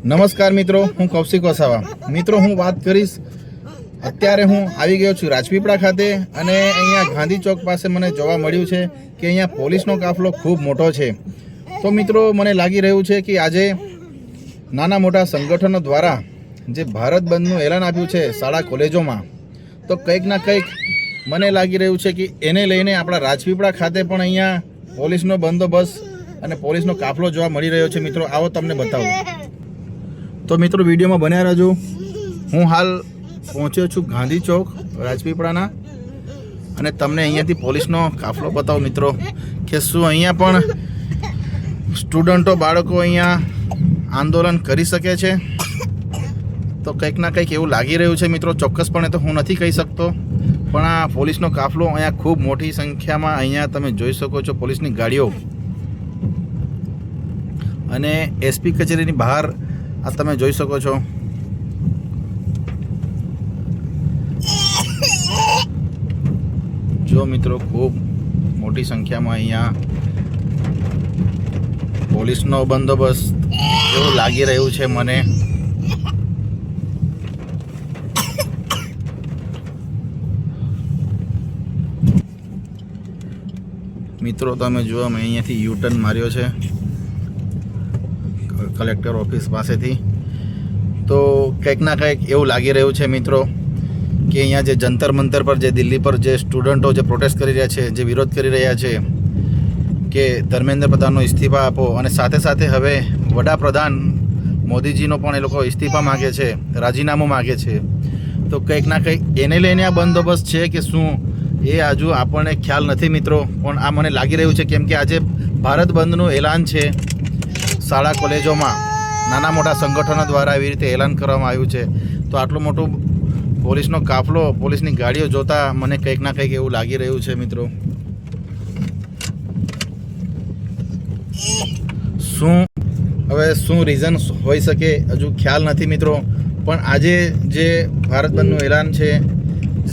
નમસ્કાર મિત્રો, હું કૌશિક વસાવા. મિત્રો, હું વાત કરીશ. અત્યારે હું આવી ગયો છું રાજપીપળા ખાતે અને અહીંયા ગાંધી ચોક પાસે મને જોવા મળ્યું છે કે અહીંયા પોલીસનો કાફલો ખૂબ મોટો છે. તો મિત્રો, મને લાગી રહ્યું છે કે આજે નાના મોટા સંગઠનો દ્વારા જે ભારત બંધનું એલાન આપ્યું છે શાળા કોલેજોમાં, તો કંઈક ના કંઈક મને લાગી રહ્યું છે કે એને લઈને આપણા રાજપીપળા ખાતે પણ અહીંયા પોલીસનો બંદોબસ્ત અને પોલીસનો કાફલો જોવા મળી રહ્યો છે. મિત્રો, આવો તમને બતાવું. તો મિત્રો, વિડીયોમાં બન્યા રહેજો. હું હાલ પહોંચ્યો છું ગાંધી ચોક રાજપીપળાના અને તમને અહીંયાથી પોલીસનો કાફલો બતાવું મિત્રો, કે શું અહીંયા પણ સ્ટુડન્ટો બાળકો અહીંયા આંદોલન કરી શકે છે. તો કંઈક ના કંઈક એવું લાગી રહ્યું છે મિત્રો. ચોક્કસપણે તો હું નથી કહી શકતો, પણ આ પોલીસનો કાફલો અહીંયા ખૂબ મોટી સંખ્યામાં અહીંયા તમે જોઈ શકો છો. પોલીસની ગાડીઓ અને એસપી કચેરીની બહાર આ તમે જોઈ શકો છો. જો મિત્રો, ખૂબ મોટી સંખ્યામાં અહીંયા પોલીસનો બંદોબસ્ત એવું લાગી રહ્યું છે મને. મિત્રો, તમે જુઓ, મેં અહીંયાથી યુટર્ન માર્યો છે કલેક્ટર ઓફિસ પાસેથી. તો કંઈક ના કંઈક એવું લાગી રહ્યું છે મિત્રો કે અહીંયા જે જંતર મંતર પર જે દિલ્હી પર જે સ્ટુડન્ટો જે પ્રોટેસ્ટ કરી રહ્યા છે, જે વિરોધ કરી રહ્યા છે કે ધર્મેન્દ્ર પ્રધાનનો ઇસ્તીફા આપો, અને સાથે સાથે હવે વડાપ્રધાન મોદીજીનો પણ એ લોકો ઇસ્તીફા માગે છે, રાજીનામું માગે છે. તો કંઈક ના કંઈક એને લઈને આ બંદોબસ્ત છે કે શું, એ હજુ આપણને ખ્યાલ નથી મિત્રો. પણ આ મને લાગી રહ્યું છે કેમ કે આજે ભારત બંધનું એલાન છે શાળા કોલેજોમાં. નાના મોટા સંગઠનો દ્વારા એવી રીતે એલાન કરવામાં આવ્યું છે. તો આટલું મોટું પોલીસનો કાફલો, પોલીસની ગાડીઓ જોતા મને કંઈક ના કંઈક એવું લાગી રહ્યું છે મિત્રો. શું રીઝન હોઈ શકે હજુ ખ્યાલ નથી મિત્રો. પણ આજે જે ભારત બંધનું એલાન છે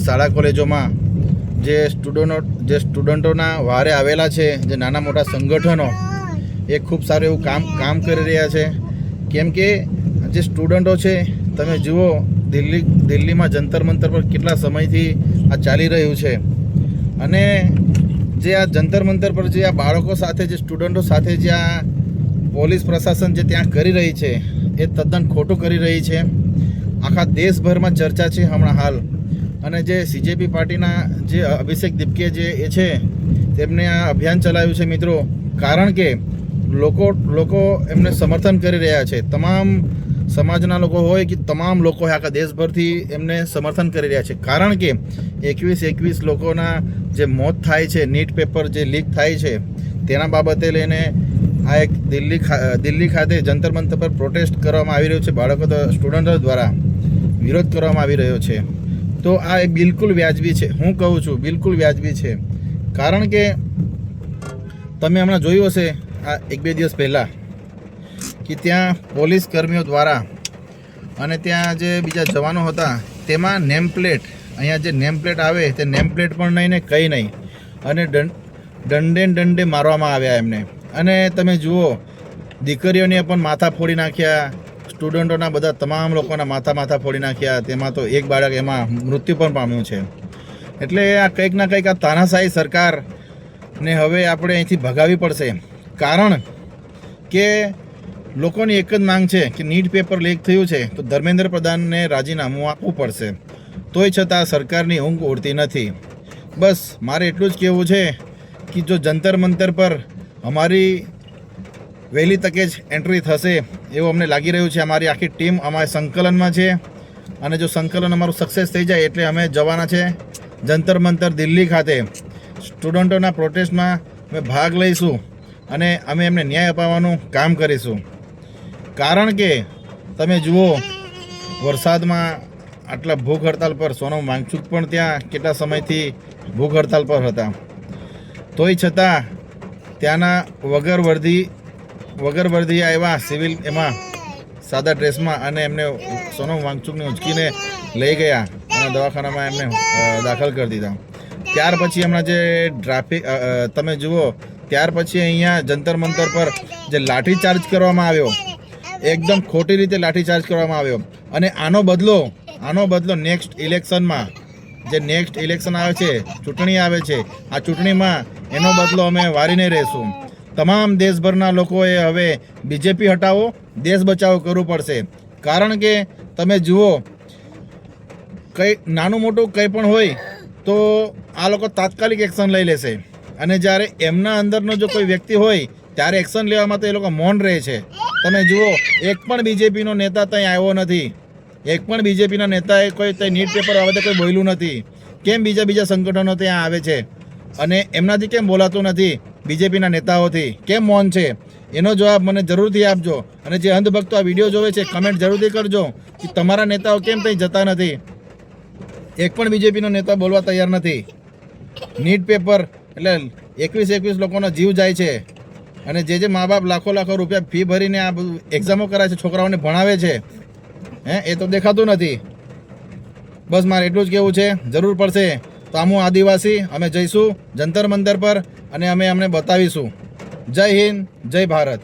શાળા કોલેજોમાં, જે સ્ટુડન્ટોના વારે આવેલા છે, જે નાના મોટા સંગઠનો, એ ખૂબ સારું એવું કામ કરી રહ્યા છે. કેમ કે જે સ્ટુડન્ટો છે, તમે જુઓ દિલ્હીમાં જંતર મંતર પર કેટલા સમયથી આ ચાલી રહ્યું છે. અને જે આ જંતર મંતર પર જે આ બાળકો સાથે, જે સ્ટુડન્ટો સાથે જે આ પોલીસ પ્રશાસન જે ત્યાં કરી રહી છે, એ તદ્દન ખોટું કરી રહી છે. આખા દેશભરમાં ચર્ચા છે હમણાં હાલ. અને જે CJP પાર્ટીના જે અભિષેક દીપકે જે એ છે, તેમને આ અભિયાન ચલાવ્યું છે મિત્રો. કારણ કે લોકો એમને સમર્થન કરી રહ્યા છે. તમામ સમાજના લોકો હોય કે તમામ લોકો આખા દેશભરથી એમને સમર્થન કરી રહ્યા છે. કારણ કે 21 લોકોના જે મોત થાય છે, નીટ પેપર જે લીક થાય છે, તેના બાબતે લઈને આ એક દિલ્હી ખાતે જંતર મંતર પર પ્રોટેસ્ટ કરવામાં આવી રહ્યું છે. બાળકો સ્ટુડન્ટો દ્વારા વિરોધ કરવામાં આવી રહ્યો છે. તો આ બિલકુલ વ્યાજબી છે. હું કહું છું બિલકુલ વ્યાજબી છે. કારણ કે તમે હમણાં જોયું હશે આ 1-2 દિવસ પહેલાં કે ત્યાં પોલીસ કર્મીઓ દ્વારા અને ત્યાં જે બીજા જવાનો હતા, તેમાં નેમ પ્લેટ, અહીંયા જે નેમ પ્લેટ આવે તે નેમ પ્લેટ પણ નહીં ને કંઈ નહીં, અને દંડે મારવામાં આવ્યા એમને. અને તમે જુઓ, દીકરીઓને પણ માથા ફોડી નાખ્યા, સ્ટુડન્ટોના બધા તમામ લોકોના માથા ફોડી નાખ્યા. તેમાં તો એક બાળક એમાં મૃત્યુ પણ પામ્યું છે. એટલે આ કંઈક ના કંઈક આ તાનાશાહી સરકારને હવે આપણે અહીંથી ભગાવવી પડશે. કારણ કે લોકોની એક જ માંગ છે કે નીટ પેપર લીક થયું છે તો ધર્મેન્દ્ર પ્રધાનને રાજીનામું આપવું પડશે. તોય છતાં સરકારની ઊંઘ ઉડતી નથી. બસ મારે એટલું જ કહેવું છે કે જો જંતર મંતર પર અમારી વહેલી તકે જ એન્ટ્રી થશે એવું અમને લાગી રહ્યું છે. અમારી આખી ટીમ અમારા સંકલનમાં છે, અને જો સંકલન અમારું સક્સેસ થઈ જાય એટલે અમે જવાના છે જંતર મંતર દિલ્હી ખાતે. સ્ટુડન્ટોના પ્રોટેસ્ટમાં અમે ભાગ લઈશું અને અમે એમને ન્યાય અપાવવાનું કામ કરીશું. કારણ કે તમે જુઓ, વરસાદમાં આટલા ભૂખ હડતાલ પર, સોનમ વાંગચુક પણ ત્યાં કેટલા સમયથી ભૂખ હડતાલ પર હતા. તોય છતાં ત્યાંના વગર વર્દી આવ્યા સિવિલ, એમાં સાદા ડ્રેસમાં, અને એમને સોનમ વાંગચુકને ઉંચકીને લઈ ગયા અને દવાખાનામાં એમને દાખલ કરી દીધા. ત્યાર પછી હમણાં જે ટ્રાફિક તમે જુઓ, ત્યાર પછી અહીંયા જંતર મંતર પર જે લાઠીચાર્જ કરવામાં આવ્યો, એકદમ ખોટી રીતે લાઠીચાર્જ કરવામાં આવ્યો. અને આનો બદલો નેક્સ્ટ ઇલેક્શનમાં, જે નેક્સ્ટ ઇલેક્શન આવે છે, ચૂંટણી આવે છે, આ ચૂંટણીમાં એનો બદલો અમે વારીને રહેશું. તમામ દેશભરના લોકોએ હવે બીજેપી હટાવો, દેશ બચાવો કરવું પડશે. કારણ કે તમે જુઓ, કંઈ નાનું મોટું કંઈ પણ હોય તો આ લોકો તાત્કાલિક એક્શન લઈ લેશે, અને જ્યારે એમના અંદરનો જો કોઈ વ્યક્તિ હોય ત્યારે એક્શન લેવામાં તો એ લોકો મૌન રહે છે. તમે જુઓ, એક પણ બીજેપીનો નેતા ત્યાં આવ્યો નથી, એક પણ બીજેપીના નેતાએ કોઈ ત્યાં નીટ પેપર બાબતે કોઈ બોલ્યું નથી. કેમ બીજા સંગઠનો ત્યાં આવે છે અને એમનાથી કેમ બોલાતું નથી? બીજેપીના નેતાઓથી કેમ મૌન છે? એનો જવાબ મને જરૂરથી આપજો. અને જે અંધભક્તો આ વિડીયો જોવે છે, કમેન્ટ જરૂરથી કરજો કે તમારા નેતાઓ કેમ ત્યાં જતા નથી. એક પણ બીજેપીનો નેતા બોલવા તૈયાર નથી. નીટ પેપર એટલે 21 લોકોનો જીવ જાય છે, અને જે મા બાપ લાખો રૂપિયા ફી ભરીને આ બધું એક્ઝામો કરાવે છે, છોકરાઓને ભણાવે છે, એ તો દેખાતું નથી. બસ મારે એટલું જ કહેવું છે. જરૂર પડશે તો આમું આદિવાસી અમે જઈશું જંતર મંતર પર, અને અમે અમને બતાવીશું. જય હિન્દ, જય ભારત.